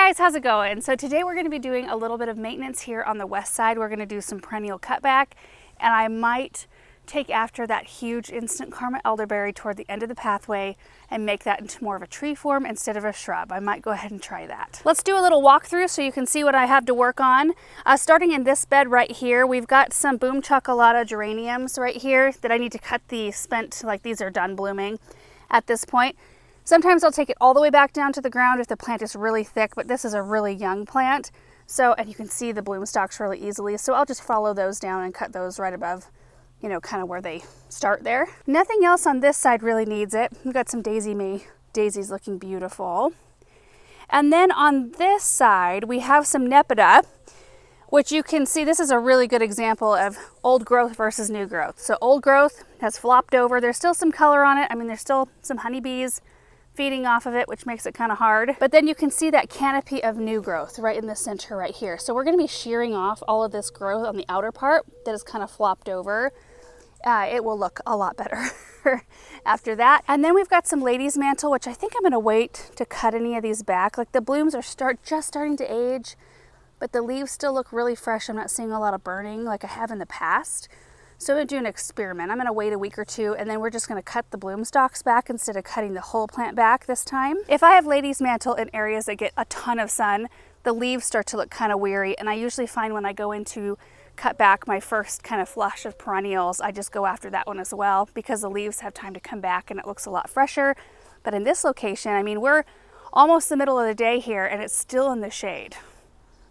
guys, how's it going? So today we're going to be doing a little bit of maintenance here on the west side. We're going to do some perennial cutback, and I might take after that huge instant karma elderberry toward the end of the pathway and make that into more of a tree form instead of a shrub. I might go ahead and try that. Let's do a little walkthrough so you can see what I have to work on. Starting in this bed right here, we've got some boom chocolata geraniums right here that I need to cut the spent, like these are done blooming at this point. Sometimes I'll take it all the way back down to the ground if the plant is really thick, but this is a really young plant. So, and you can see the bloom stalks really easily. So I'll just follow those down and cut those right above, you know, kind of where they start there. Nothing else on this side really needs it. We've got some daisies looking beautiful. And then on this side, we have some nepeta, which you can see, this is a really good example of old growth versus new growth. So old growth has flopped over. There's still some color on it. I mean, there's still some honeybees feeding off of it, which makes it kind of hard. But then you can see that canopy of new growth right in the center right here. So we're going to be shearing off all of this growth on the outer part that is kind of flopped over. It will look a lot better after that. And then we've got some lady's mantle, which I think I'm going to wait to cut any of these back. Like the blooms are just starting to age, but the leaves still look really fresh. I'm not seeing a lot of burning like I have in the past. So I'm going to do an experiment. I'm going to wait a week or two, and then we're just going to cut the bloom stalks back instead of cutting the whole plant back this time. If I have lady's mantle in areas that get a ton of sun, the leaves start to look kind of weary, and I usually find when I go into cut back my first kind of flush of perennials, I just go after that one as well because the leaves have time to come back and it looks a lot fresher. But in this location, I mean, we're almost the middle of the day here and it's still in the shade.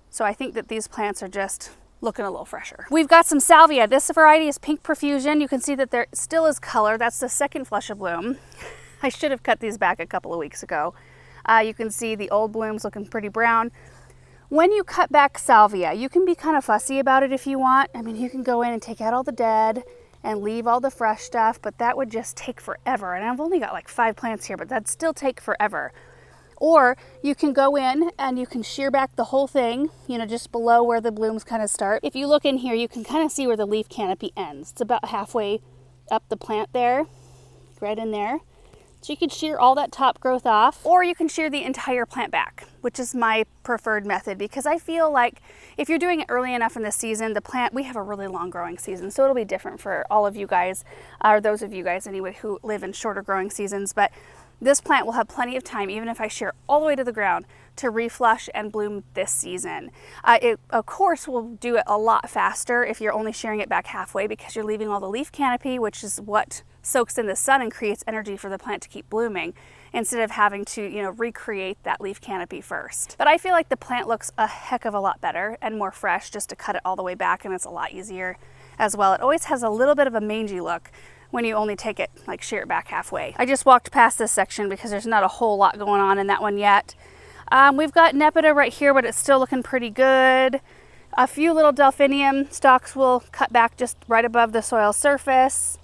So I think that these plants are just looking a little fresher. We've got some salvia. This variety is Pink Profusion. You can see that there still is color. That's the second flush of bloom. I should have cut these back a couple of weeks ago. You can see the old blooms looking pretty brown. When you cut back salvia, you can be kind of fussy about it if you want. I mean, you can go in and take out all the dead and leave all the fresh stuff, but that would just take forever. And I've only got like 5 plants here, but that'd still take forever. Or you can go in and you can shear back the whole thing, you know, just below where the blooms kind of start. If you look in here, you can kind of see where the leaf canopy ends. It's about halfway up the plant there, right in there. So you can shear all that top growth off, or you can shear the entire plant back, which is my preferred method because I feel like if you're doing it early enough in the season, the plant, we have a really long growing season, so it'll be different for all of you guys, or those of you guys anyway who live in shorter growing seasons. But this plant will have plenty of time, even if I shear all the way to the ground, to reflush and bloom this season. It, of course, will do it a lot faster if you're only shearing it back halfway because you're leaving all the leaf canopy, which is what soaks in the sun and creates energy for the plant to keep blooming, instead of having to, you know, recreate that leaf canopy first. But I feel like the plant looks a heck of a lot better and more fresh just to cut it all the way back, and it's a lot easier as well. It always has a little bit of a mangy look when you only take it, like shear it back halfway. I just walked past this section because there's not a whole lot going on in that one yet. We've got nepeta right here, but it's still looking pretty good. A few little delphinium stalks will cut back just right above the soil surface.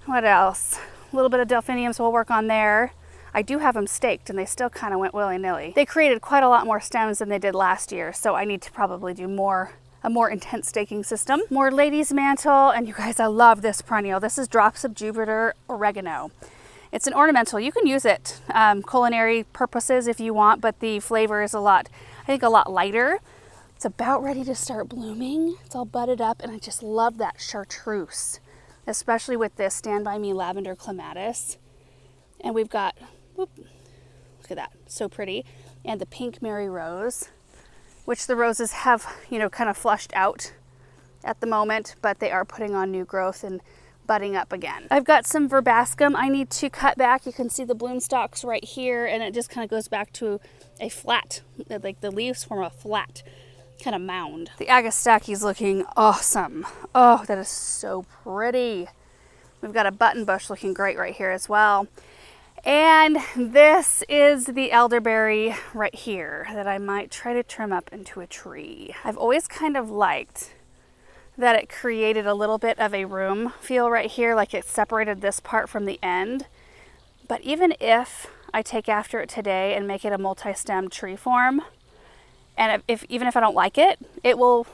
What else? A little bit of delphiniums we'll work on there. I do have them staked and they still kind of went willy-nilly. They created quite a lot more stems than they did last year, so I need to probably do a more intense staking system. More lady's mantle, and you guys, I love this perennial. This is Drops of Jupiter Oregano. It's an ornamental. You can use it culinary purposes if you want, but the flavor is I think a lot lighter. It's about ready to start blooming. It's all budded up, and I just love that chartreuse, especially with this Stand By Me Lavender Clematis. And we've got, whoop, look at that, so pretty. And the Pink Mary Rose, which the roses have, you know, kind of flushed out at the moment, but they are putting on new growth and budding up again. I've got some verbascum I need to cut back. You can see the bloom stalks right here, and it just kind of goes back to a flat, like the leaves form a flat kind of mound. The Agastache is looking awesome. Oh, that is so pretty. We've got a button bush looking great right here as well. And this is the elderberry right here that I might try to trim up into a tree. I've always kind of liked that it created a little bit of a room feel right here, like it separated this part from the end. But even if I take after it today and make it a multi-stem tree form, and even if I don't like it, it will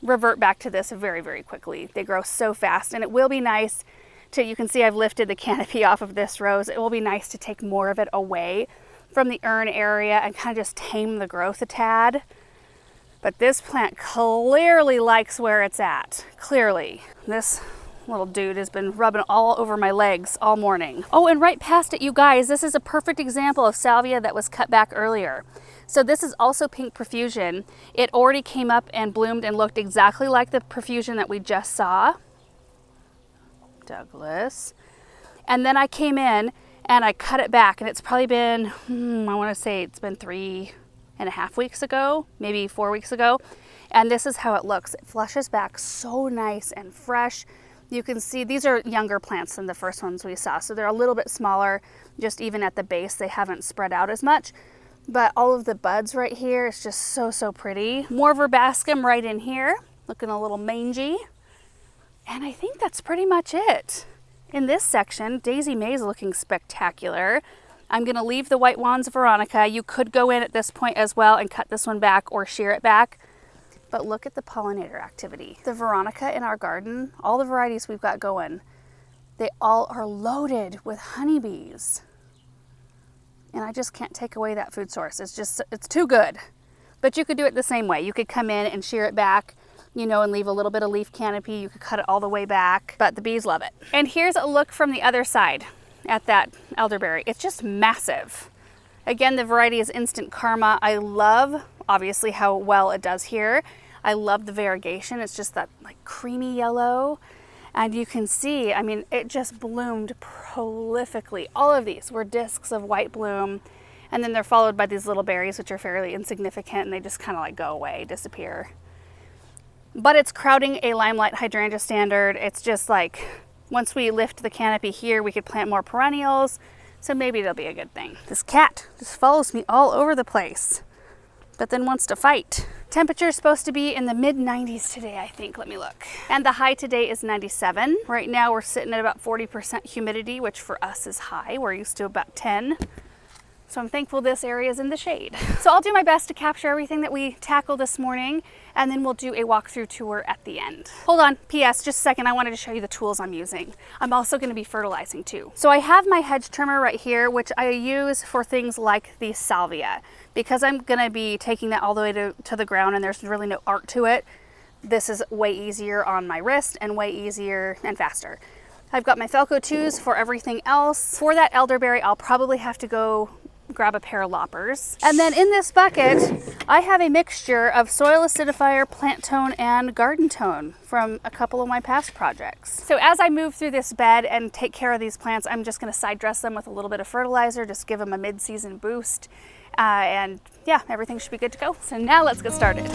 revert back to this very, very quickly. They grow so fast, and it will be nice to, you can see I've lifted the canopy off of this rose. It will be nice to take more of it away from the urn area and kind of just tame the growth a tad. But this plant clearly likes where it's at. Clearly. This little dude has been rubbing all over my legs all morning. Oh, and right past it, you guys, this is a perfect example of salvia that was cut back earlier. So this is also pink profusion. It already came up and bloomed and looked exactly like the profusion that we just saw. Douglas. And then I came in and I cut it back, and it's probably been, I want to say it's been 3.5 weeks ago, maybe 4 weeks ago. And this is how it looks. It flushes back so nice and fresh. You can see these are younger plants than the first ones we saw, so they're a little bit smaller. Just even at the base, they haven't spread out as much. But all of the buds right here is just so pretty. More verbascum right in here, looking a little mangy. And I think that's pretty much it. In this section, Daisy May's looking spectacular. I'm gonna leave the white wands Veronica. You could go in at this point as well and cut this one back or shear it back. But look at the pollinator activity. The Veronica in our garden, all the varieties we've got going, they all are loaded with honeybees. And I just can't take away that food source. It's too good. But you could do it the same way. You could come in and shear it back, you know, and leave a little bit of leaf canopy. You could cut it all the way back, but the bees love it. And here's a look from the other side at that elderberry. It's just massive. Again, the variety is Instant Karma. I love, obviously, how well it does here. I love the variegation. It's just that like creamy yellow. And you can see, I mean, it just bloomed prolifically. All of these were discs of white bloom. And then they're followed by these little berries, which are fairly insignificant, and they just kind of like go away, disappear. But it's crowding a limelight hydrangea standard. It's just like, once we lift the canopy here, we could plant more perennials. So maybe it'll be a good thing. This cat just follows me all over the place, but then wants to fight. Temperature is supposed to be in the mid 90s today, I think. Let me look. And the high today is 97. Right now we're sitting at about 40% humidity, which for us is high. We're used to about 10. So I'm thankful this area is in the shade. So I'll do my best to capture everything that we tackled this morning, and then we'll do a walkthrough tour at the end. Hold on, PS, just a second. I wanted to show you the tools I'm using. I'm also gonna be fertilizing too. So I have my hedge trimmer right here, which I use for things like the salvia. Because I'm gonna be taking that all the way to the ground and there's really no art to it, this is way easier on my wrist and way easier and faster. I've got my Felco 2s for everything else. For that elderberry, I'll probably have to go grab a pair of loppers. And then in this bucket, I have a mixture of soil acidifier, plant tone, and garden tone from a couple of my past projects. So as I move through this bed and take care of these plants, I'm just gonna side dress them with a little bit of fertilizer, just give them a mid-season boost. And yeah, everything should be good to go. So now let's get started.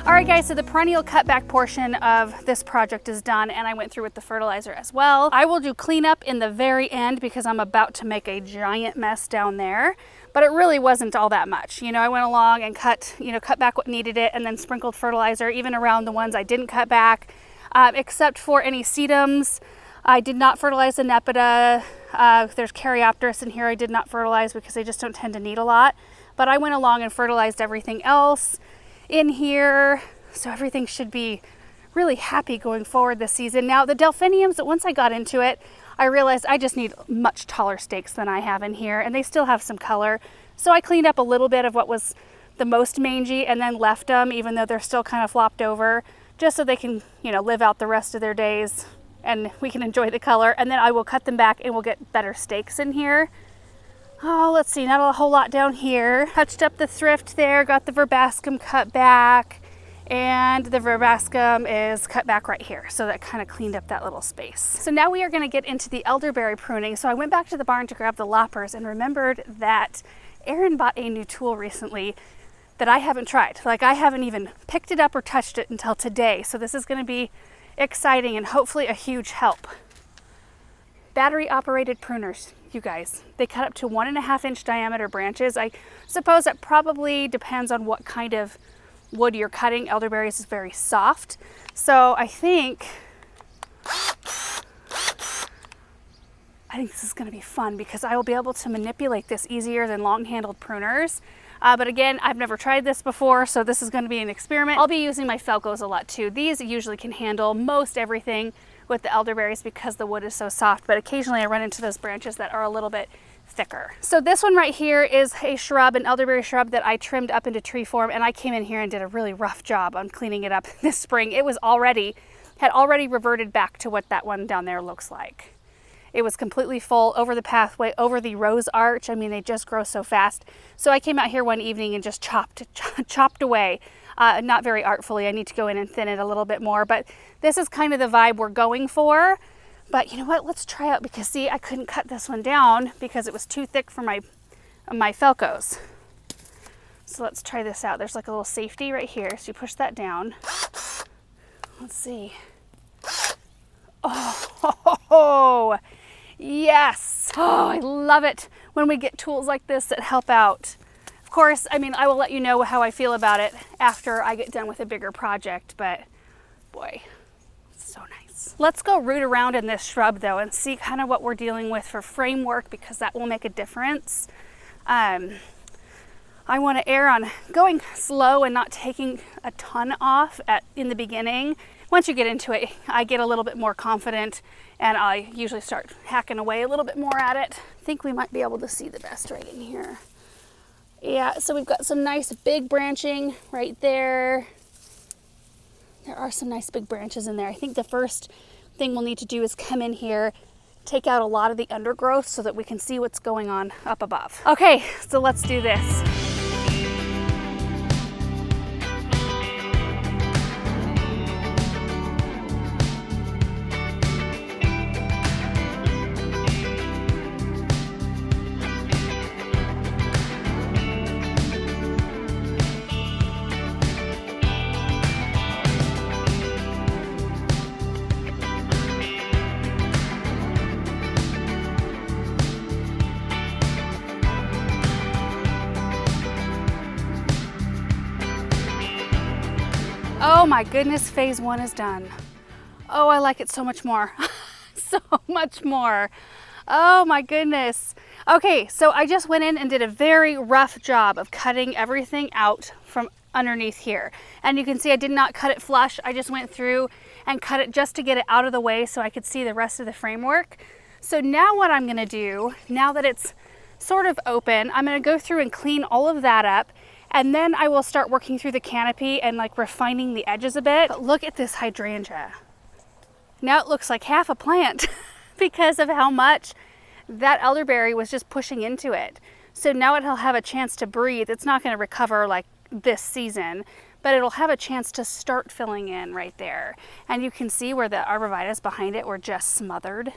All right guys, so the perennial cutback portion of this project is done, and I went through with the fertilizer as well. I will do cleanup in the very end because I'm about to make a giant mess down there, but it really wasn't all that much. You know, I went along and cut back what needed it and then sprinkled fertilizer even around the ones I didn't cut back, except for any sedums. I did not fertilize the Nepeta. There's Caryopteris in here I did not fertilize because they just don't tend to need a lot, but I went along and fertilized everything else in here, so everything should be really happy going forward this season. Now the delphiniums, once I got into it, I realized I just need much taller stakes than I have in here, and they still have some color. So I cleaned up a little bit of what was the most mangy and then left them, even though they're still kind of flopped over, just so they can, you know, live out the rest of their days and we can enjoy the color. And then I will cut them back and we'll get better stakes in here. Oh, let's see, not a whole lot down here. Touched up the thrift there, got the verbascum cut back, and the verbascum is cut back right here. So that kind of cleaned up that little space. So now we are gonna get into the elderberry pruning. So I went back to the barn to grab the loppers and remembered that Erin bought a new tool recently that I haven't tried. Like, I haven't even picked it up or touched it until today. So this is gonna be exciting and hopefully a huge help. Battery operated pruners, you guys. They cut up to 1.5 inch diameter branches. I suppose that probably depends on what kind of wood you're cutting. Elderberries is very soft. So I think this is gonna be fun because I will be able to manipulate this easier than long-handled pruners. But again, I've never tried this before, so this is gonna be an experiment. I'll be using my Felcos a lot too. These usually can handle most everything with the elderberries because the wood is so soft, but occasionally I run into those branches that are a little bit thicker. So this one right here is a shrub, an elderberry shrub that I trimmed up into tree form, and I came in here and did a really rough job on cleaning it up this spring. It was had already reverted back to what that one down there looks like. It was completely full over the pathway, over the rose arch. I mean, they just grow so fast. So I came out here one evening and just chopped away, not very artfully. I need to go in and thin it a little bit more, but this is kind of the vibe we're going for. But you know what, let's try out, because see, I couldn't cut this one down because it was too thick for my Felcos. So let's try this out. There's like a little safety right here. So you push that down. Let's see. Oh, yes. Oh, I love it when we get tools like this that help out. Of course, I mean, I will let you know how I feel about it after I get done with a bigger project, but boy, it's so nice. Let's go root around in this shrub though and see kind of what we're dealing with for framework, because that will make a difference. I want to err on going slow and not taking a ton off in the beginning. Once you get into it, I get a little bit more confident and I usually start hacking away a little bit more at it. I think we might be able to see the best right in here. Yeah, so we've got some nice big branching right there. There are some nice big branches in there. I think the first thing we'll need to do is come in here, take out a lot of the undergrowth so that we can see what's going on up above. Okay, so let's do this. Oh my goodness, phase one is done. Oh, I like it so much more. So much more. Oh my goodness. Okay, so I just went in and did a very rough job of cutting everything out from underneath here. And you can see I did not cut it flush. I just went through and cut it just to get it out of the way so I could see the rest of the framework. So now what I'm gonna do, now that it's sort of open, I'm gonna go through and clean all of that up. And then I will start working through the canopy and like refining the edges a bit. But look at this hydrangea. Now it looks like half a plant because of how much that elderberry was just pushing into it. So now it'll have a chance to breathe. It's not going to recover like this season, but it'll have a chance to start filling in right there. And you can see where the arborvitae behind it were just smothered.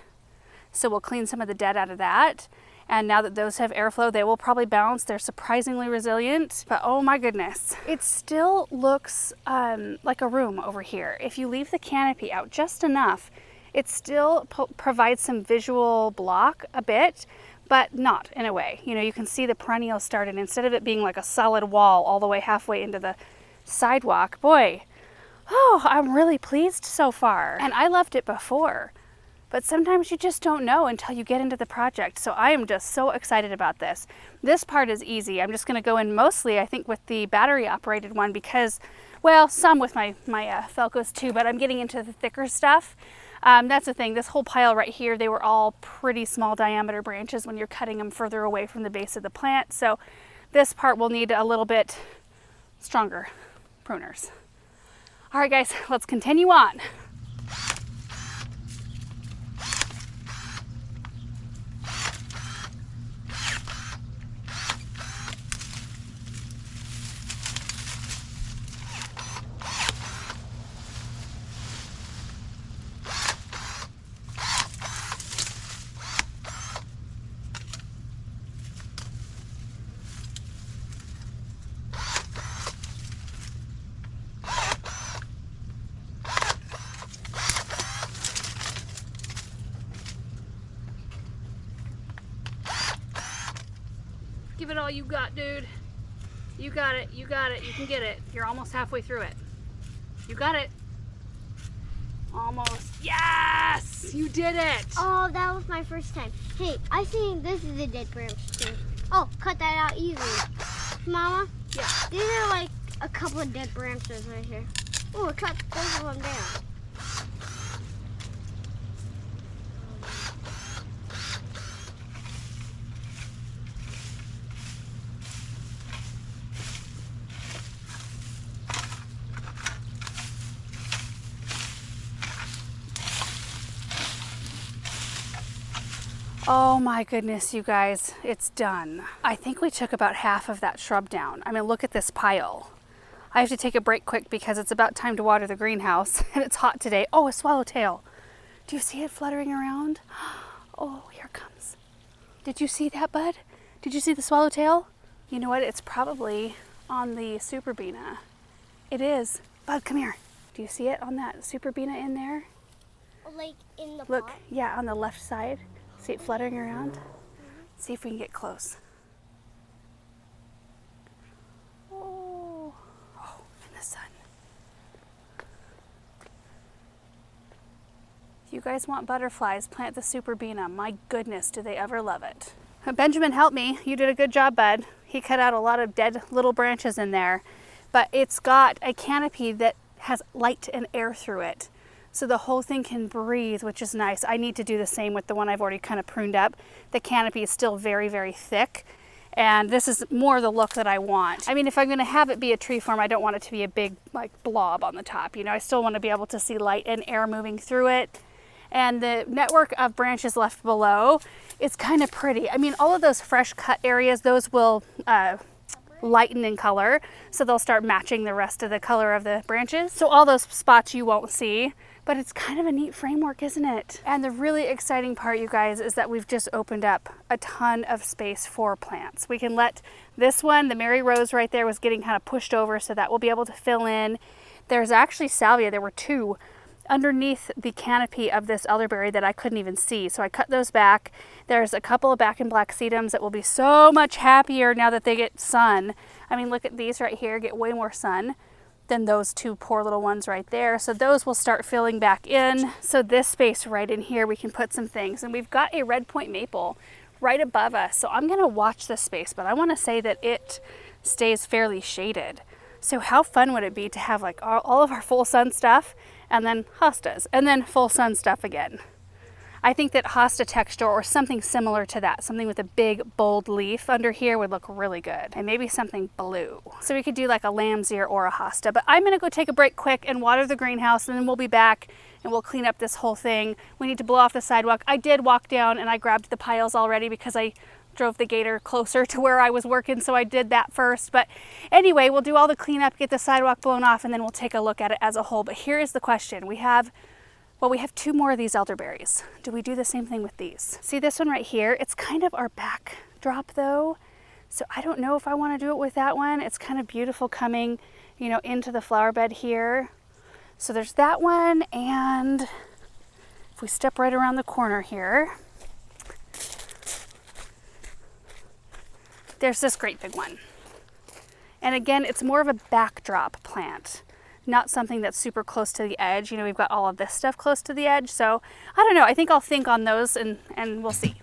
So we'll clean some of the dead out of that. And now that those have airflow, they will probably bounce. They're surprisingly resilient, but oh my goodness. It still looks like a room over here. If you leave the canopy out just enough, it still provides some visual block a bit, but not in a way. You know, you can see the perennial started, instead of it being like a solid wall all the way halfway into the sidewalk. Boy, oh, I'm really pleased so far. And I loved it before. But sometimes you just don't know until you get into the project. So I am just so excited about this. This part is easy. I'm just gonna go in mostly, I think, with the battery operated one, because Well, some with my Felcos too, but I'm getting into the thicker stuff. That's the thing, this whole pile right here, they were all pretty small diameter branches when you're cutting them further away from the base of the plant. So this part will need a little bit stronger pruners. All right guys, let's continue on. Give it all you got, dude. You got it, you got it, you can get it. You're almost halfway through it. You got it. Almost. Yes! You did it! Oh, that was my first time. Hey, I think this is a dead branch too. Oh, cut that out easily. Mama? Yeah. These are like a couple of dead branches right here. Oh, cut both of them down. Oh my goodness, you guys, it's done. I think we took about half of that shrub down. I mean, look at this pile. I have to take a break quick because it's about time to water the greenhouse and it's hot today. Oh, a swallowtail. Do you see it fluttering around? Oh, here it comes. Did you see that, bud? Did you see the swallowtail? You know what? It's probably on the superbina. It is. Bud, come here. Do you see it on that superbina in there? Like in the Look, pot? yeah, on the left side. See it fluttering around? See if we can get close. Oh, in the sun. If you guys want butterflies, plant the superbina. My goodness, do they ever love it. Benjamin helped me. You did a good job, bud. He cut out a lot of dead little branches in there, but it's got a canopy that has light and air through it. So the whole thing can breathe, which is nice. I need to do the same with the one I've already kind of pruned up. The canopy is still very, very thick. And this is more the look that I want. I mean, if I'm gonna have it be a tree form, I don't want it to be a big like blob on the top. You know, I still want to be able to see light and air moving through it. And the network of branches left below is kind of pretty. I mean, all of those fresh cut areas, those will lighten in color. So they'll start matching the rest of the color of the branches. So all those spots you won't see. But it's kind of a neat framework, isn't it? And the really exciting part, you guys, is that we've just opened up a ton of space for plants. We can let this one, the Mary Rose right there was getting kind of pushed over, so that will be able to fill in. There's actually salvia, there were two underneath the canopy of this elderberry that I couldn't even see. So I cut those back. There's a couple of back and black sedums that will be so much happier now that they get sun. I mean, look at these right here, get way more sun than those two poor little ones right there. So those will start filling back in. So this space right in here, we can put some things. And we've got a red point maple right above us. So I'm gonna watch this space, but I wanna say that it stays fairly shaded. So how fun would it be to have like all of our full sun stuff and then hostas and then full sun stuff again? I think that hosta texture or something similar to that, something with a big bold leaf under here would look really good. And maybe something blue. So we could do like a lamb's ear or a hosta. But I'm gonna go take a break quick and water the greenhouse, and then we'll be back and we'll clean up this whole thing. We need to blow off the sidewalk. I did walk down and I grabbed the piles already because I drove the gator closer to where I was working, so I did that first. But anyway, we'll do all the cleanup, get the sidewalk blown off, and then we'll take a look at it as a whole. But here is the question. We have two more of these elderberries. Do we do the same thing with these? See this one right here? It's kind of our backdrop though. So I don't know if I want to do it with that one. It's kind of beautiful coming, you know, into the flower bed here. So there's that one, and if we step right around the corner here, there's this great big one. And again, it's more of a backdrop plant, not something that's super close to the edge. You know, we've got all of this stuff close to the edge. So I don't know, I think I'll think on those and we'll see.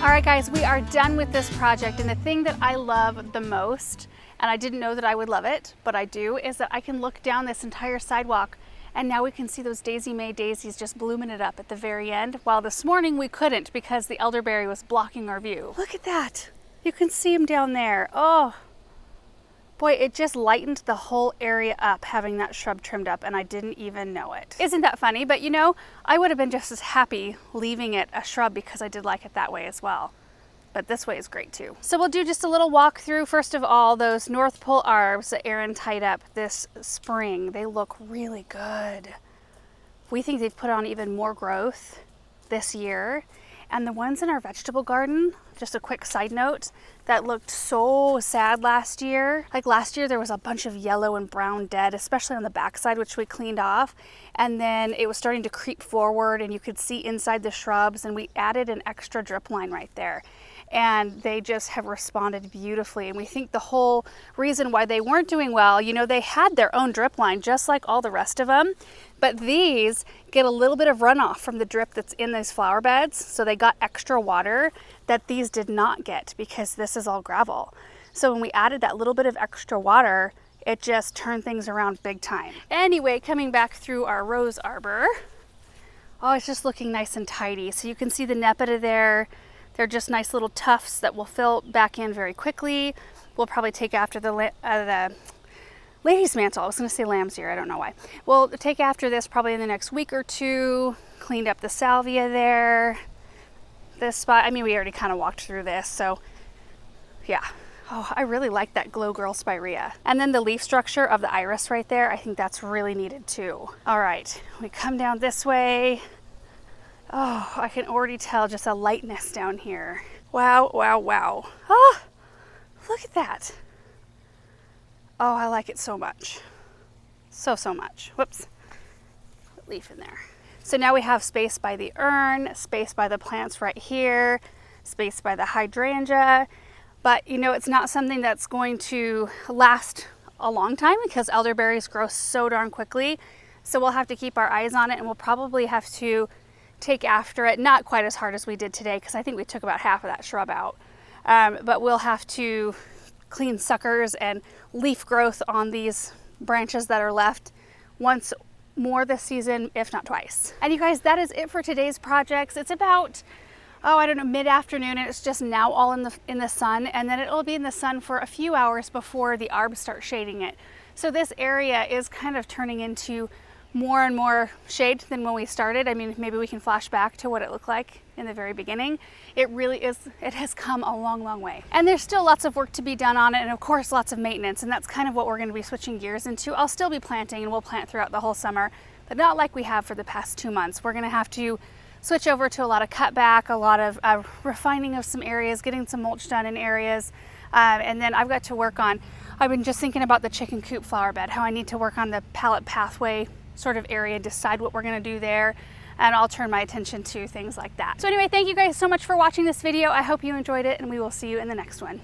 All right guys, we are done with this project, and the thing that I love the most, and I didn't know that I would love it, but I do, is that I can look down this entire sidewalk and now we can see those Daisy May daisies just blooming it up at the very end, while this morning we couldn't because the elderberry was blocking our view. Look at that. You can see them down there. Oh, boy, it just lightened the whole area up having that shrub trimmed up, and I didn't even know it. Isn't that funny? But you know, I would have been just as happy leaving it a shrub because I did like it that way as well. But this way is great too. So we'll do just a little walk through. First of all, those North Pole arbs that Erin tied up this spring, they look really good. We think they've put on even more growth this year. And the ones in our vegetable garden, just a quick side note, that looked so sad last year. Like last year there was a bunch of yellow and brown dead, especially on the backside, which we cleaned off. And then it was starting to creep forward and you could see inside the shrubs, and we added an extra drip line right there. And they just have responded beautifully. And we think the whole reason why they weren't doing well, you know, they had their own drip line just like all the rest of them, but these get a little bit of runoff from the drip that's in these flower beds. So they got extra water that these did not get because this is all gravel. So when we added that little bit of extra water, it just turned things around big time. Anyway, coming back through our rose arbor, oh, it's just looking nice and tidy. So you can see the nepeta there. They're just nice little tufts that will fill back in very quickly. We'll probably take after the lady's mantle. I was going to say lamb's ear, I don't know why. We'll take after this probably in the next week or two. Cleaned up the salvia there. This spot, I mean, we already kind of walked through this, so yeah. Oh, I really like that Glow Girl Spirea. And then the leaf structure of the iris right there, I think that's really needed too. All right, we come down this way. Oh, I can already tell just a lightness down here. Wow, wow, wow. Oh, look at that. Oh, I like it so much. So much. Whoops. Put leaf in there. So now we have space by the urn, space by the plants right here, space by the hydrangea. But you know, it's not something that's going to last a long time because elderberries grow so darn quickly. So we'll have to keep our eyes on it, and we'll probably have to take after it, not quite as hard as we did today because I think we took about half of that shrub out. But we'll have to clean suckers and leaf growth on these branches that are left once more this season, if not twice. And you guys, that is it for today's projects. It's about, oh, I don't know, mid-afternoon, and it's just now all in the sun, and then it'll be in the sun for a few hours before the arbs start shading it. So this area is kind of turning into more and more shade than when we started. I mean, maybe we can flash back to what it looked like in the very beginning. It really is, it has come a long, long way. And there's still lots of work to be done on it, and of course lots of maintenance, and that's kind of what we're going to be switching gears into. I'll still be planting, and we'll plant throughout the whole summer, but not like we have for the past 2 months. We're going to have to switch over to a lot of cutback, a lot of refining of some areas, getting some mulch done in areas, and then I've got to work on, I've been just thinking about the chicken coop flower bed, how I need to work on the pallet pathway sort of area, decide what we're going to do there, and I'll turn my attention to things like that. So anyway, thank you guys so much for watching this video. I hope you enjoyed it, and we will see you in the next one.